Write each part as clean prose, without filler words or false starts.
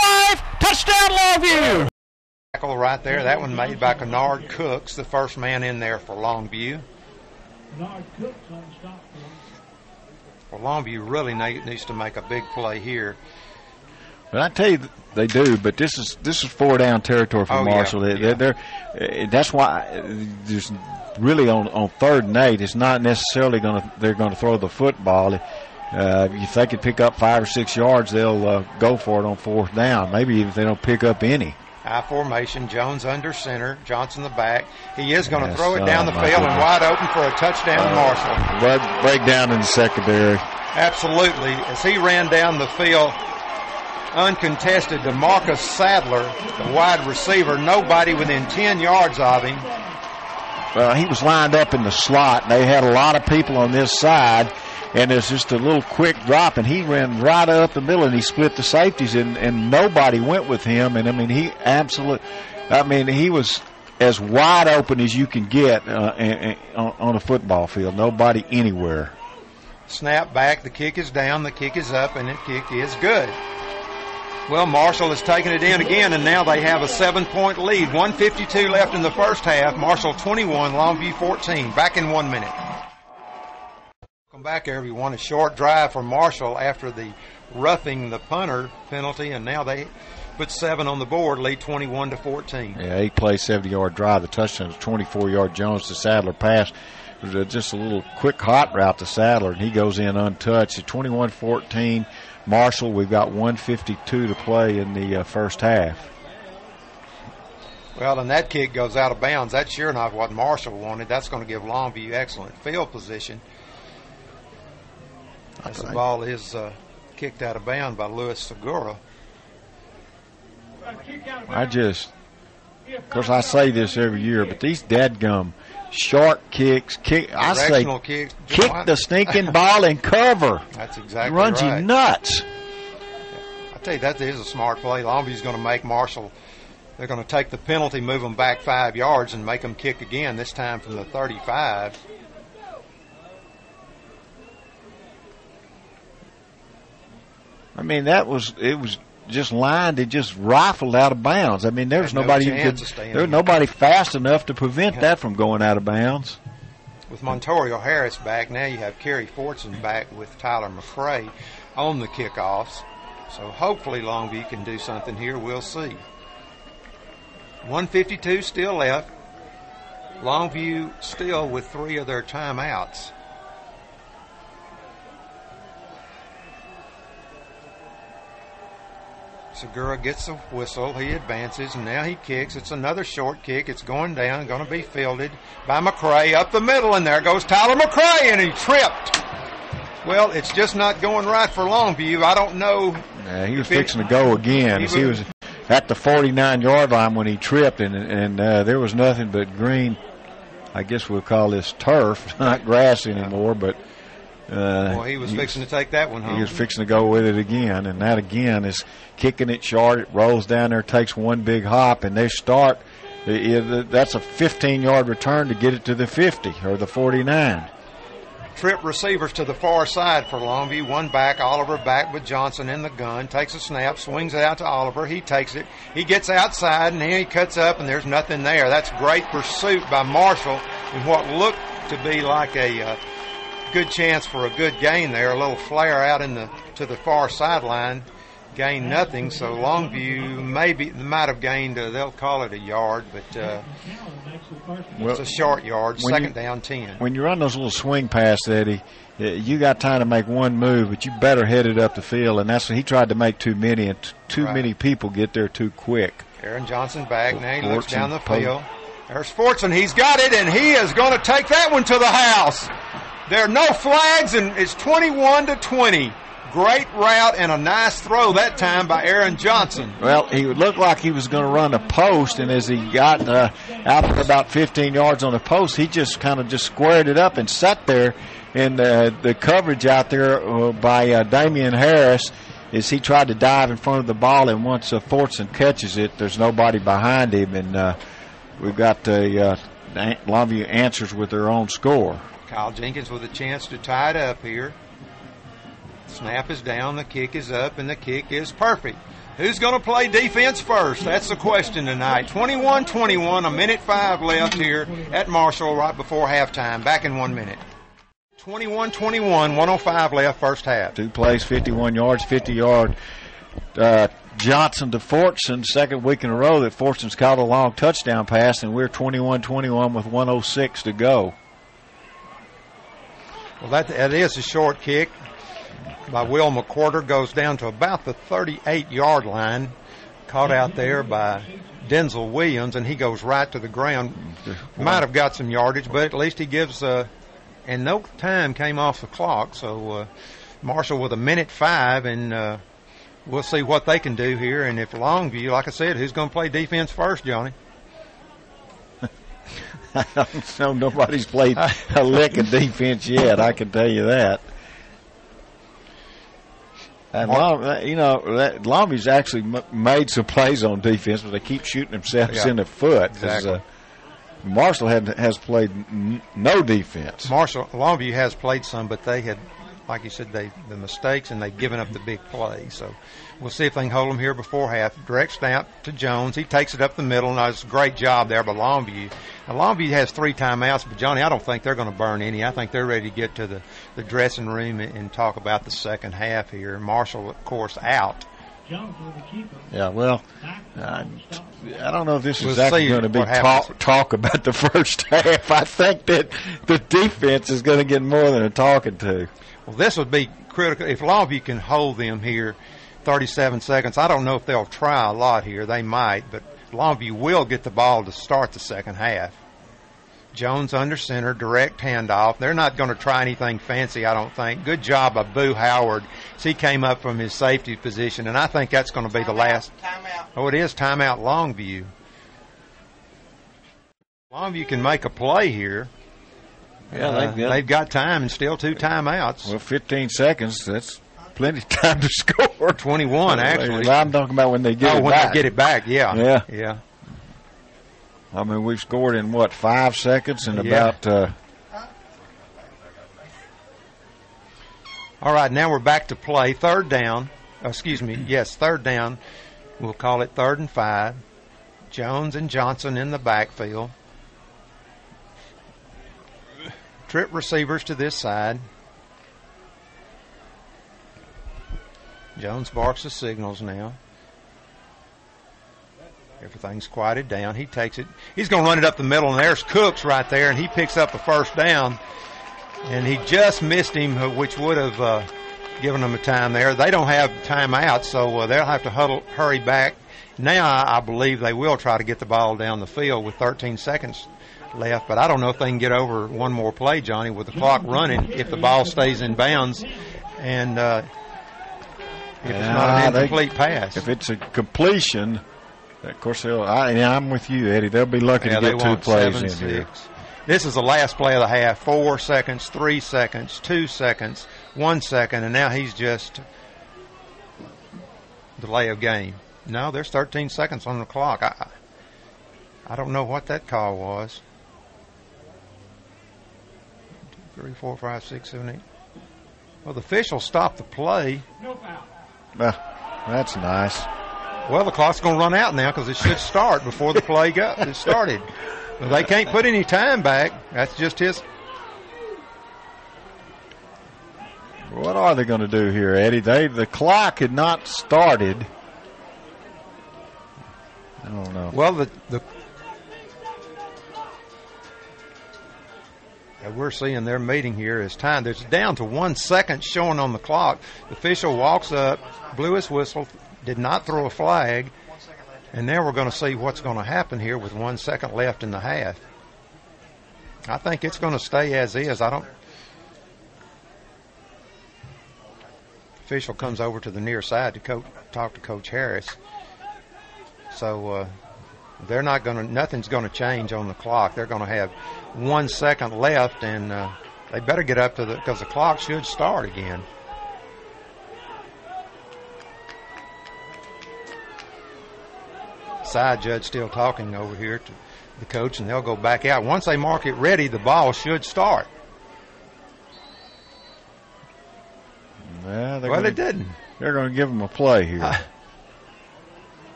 5. Touchdown, Longview. Tackle right there. That one made by Kennard Cooks, the first man in there for Longview. Kennard Cooks on stop. Well, Longview really needs to make a big play here. Well, I tell you, they do, but this is 4 down territory for Marshall. Yeah. That's why there's really on 3rd and 8. It's not necessarily they're going to throw the football. If they could pick up 5 or 6 yards, they'll go for it on 4th down. Maybe even if they don't pick up any. High formation, Jones under center, Johnson the back. He is going to throw it down the field and wide open for a touchdown, Marshall. Breakdown in the secondary. Absolutely. As he ran down the field, uncontested to Marcus Sadler, the wide receiver, nobody within 10 yards of him. Well, he was lined up in the slot. They had a lot of people on this side, and there's just a little quick drop, and he ran right up the middle, and he split the safeties, and nobody went with him. And, I mean, he was as wide open as you can get on a football field. Nobody anywhere. Snap back, the kick is down, the kick is up, and the kick is good. Well, Marshall has taken it in again, and now they have a 7-point lead. 1:52 left in the first half. Marshall 21, Longview 14. Back in 1 minute. Welcome back, everyone. A short drive for Marshall after the roughing the punter penalty, and now they put 7 on the board, lead 21-14. Yeah, 8 play, 70-yard drive. The touchdown was 24-yard Jones to Sadler pass. It was just a little quick hot route to Sadler, and he goes in untouched. At 21-14, Marshall, we've got 1:52 to play in the first half. Well, and that kick goes out of bounds. That's sure enough what Marshall wanted. That's going to give Longview excellent field position. As the ball is kicked out of bounds by Louis Segura. Of course, I say this every year, but these dadgum short kicks, kick the stinking ball and cover. That's exactly right. It runs you nuts. I tell you, that is a smart play. Longview's going to make Marshall. They're going to take the penalty, move them back 5 yards, and make them kick again, this time from the 35. I mean, it was just lined, it just rifled out of bounds. I mean, there was nobody fast enough to prevent that from going out of bounds. With Montorio Harris back, now you have Kerry Fortson back with Tyler McCray on the kickoffs. So hopefully Longview can do something here. We'll see. 1:52 still left. Longview still with 3 of their timeouts. Segura gets a whistle. He advances, and now he kicks. It's another short kick. It's going down, going to be fielded by McCray up the middle, and there goes Tyler McCray, and he tripped. Well, it's just not going right for Longview. I don't know. Yeah, he was fixing to go again. He was at the 49-yard line when he tripped, and there was nothing but green. I guess we'll call this turf, not grass anymore, but he was fixing to take that one home. He was fixing to go with it again, and that again is kicking it short. It rolls down there, takes one big hop, and they start. That's a 15-yard return to get it to the 50 or the 49. Trip receivers to the far side for Longview. One back, Oliver back with Johnson in the gun. Takes a snap, swings it out to Oliver. He takes it. He gets outside, and then he cuts up, and there's nothing there. That's great pursuit by Marshall in what looked to be like a good chance for a good gain there. A little flare out to the far sideline. Gained nothing, so Longview might have gained, they'll call it a yard, but it's a short yard, second down 10. When you run those little swing passes, Eddie, you got time to make one move, but you better head it up the field, and that's what he tried to make too many, and many people get there too quick. Aaron Johnson back, now he looks down the field. There's Fortson, he's got it, and he is going to take that one to the house. There are no flags, and it's 21-20. Great route and a nice throw that time by Aaron Johnson. Well, he looked like he was going to run a post, and as he got out about 15 yards on the post, he just kind of squared it up and sat there. And the coverage out there by Damian Harris is he tried to dive in front of the ball, and once Fortson catches it, there's nobody behind him, and we've got Longview answers with their own score. Kyle Jenkins with a chance to tie it up here. Snap is down, the kick is up, and the kick is perfect. Who's going to play defense first? That's the question tonight. 21-21, a minute 5 left here at Marshall right before halftime. Back in 1 minute. 21-21, 105 left first half. 2 plays, 51 yards, 50-yard Johnson to Fortson, second week in a row that Fortson's caught a long touchdown pass, and we're 21-21 with 106 to go. Well, that is a short kick by Will McQuarter, goes down to about the 38-yard line, caught out there by Denzel Williams, and he goes right to the ground. Might have got some yardage, but at least he gives and no time came off the clock, so Marshall with a minute 5, and we'll see what they can do here. And if Longview, like I said, who's going to play defense first, Johnny? I don't know. Nobody's played a lick of defense yet, I can tell you that. And Longview's actually made some plays on defense, but they keep shooting themselves in the foot. Exactly. Marshall has played no defense. Longview has played some, but they had, like you said, the mistakes, and they've given up the big play. So we'll see if they can hold them here before half. Direct snap to Jones. He takes it up the middle, and does a great job there by Longview. Now, Longview has 3 timeouts, but, Johnny, I don't think they're going to burn any. I think they're ready to get to the dressing room and talk about the second half here. Marshall, of course, out. Yeah, well, I don't know if this is actually going to be talk about the first half. I think that the defense is going to get more than a talking to. Well, this would be critical. If Longview can hold them here 37 seconds, I don't know if they'll try a lot here. They might, but Longview will get the ball to start the second half. Jones under center, direct handoff. They're not going to try anything fancy, I don't think. Good job by Boo Howard. He came up from his safety position, and I think that's going to be the last. Timeout. Oh, it is timeout Longview. Longview can make a play here. Yeah, they've got time and still 2 timeouts. Well, 15 seconds, that's plenty of time to score. 21, actually. Well, I'm talking about when they get it back. When they get it back, yeah. I mean, we've scored in, 5 seconds and about All right, now we're back to play. Third down. Third down. We'll call it 3rd and 5. Jones and Johnson in the backfield. Trip receivers to this side. Jones barks the signals now. Everything's quieted down. He takes it. He's going to run it up the middle, and there's Cooks right there, and he picks up the first down. And he just missed him, which would have given them a time there. They don't have timeouts, so they'll have to hurry back. Now I believe they will try to get the ball down the field with 13 seconds left, but I don't know if they can get over one more play, Johnny, with the clock running if the ball stays in bounds and if it's not an incomplete pass. If it's a completion, of course, I'm with you, Eddie. They'll be lucky to get 2 plays in here. This is the last play of the half. 4 seconds, 3 seconds, 2 seconds, 1 second, and now he's just delay of game. No, there's 13 seconds on the clock. I don't know what that call was. 2, 3, 4, 5, 6, 7, 8. Well, the official stopped the play. No foul. That's nice. Well, the clock's going to run out now because it should start before the play started. Well, they can't put any time back. That's just his. What are they going to do here, Eddie? The clock had not started. I don't know. Well, we're seeing their meeting here is time. There's down to 1 second showing on the clock. The official walks up, blew his whistle, did not throw a flag, and now we're going to see what's going to happen here with 1 second left in the half. I think it's going to stay as is. Official comes over to the near side to talk to Coach Harris. So they're not going to. Nothing's going to change on the clock. They're going to have 1 second left, and they better get up to because the clock should start again. Side judge still talking over here to the coach, and they'll go back out. Once they mark it ready, the ball should start. Yeah, they didn't. They're going to give them a play here.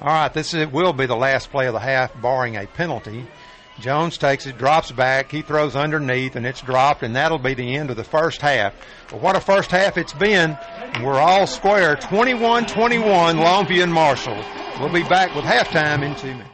All right, will be the last play of the half, barring a penalty. Jones takes it, drops back, he throws underneath, and it's dropped, and that'll be the end of the first half. But what a first half it's been, and we're all square, 21-21, Longview and Marshall. We'll be back with halftime in 2 minutes.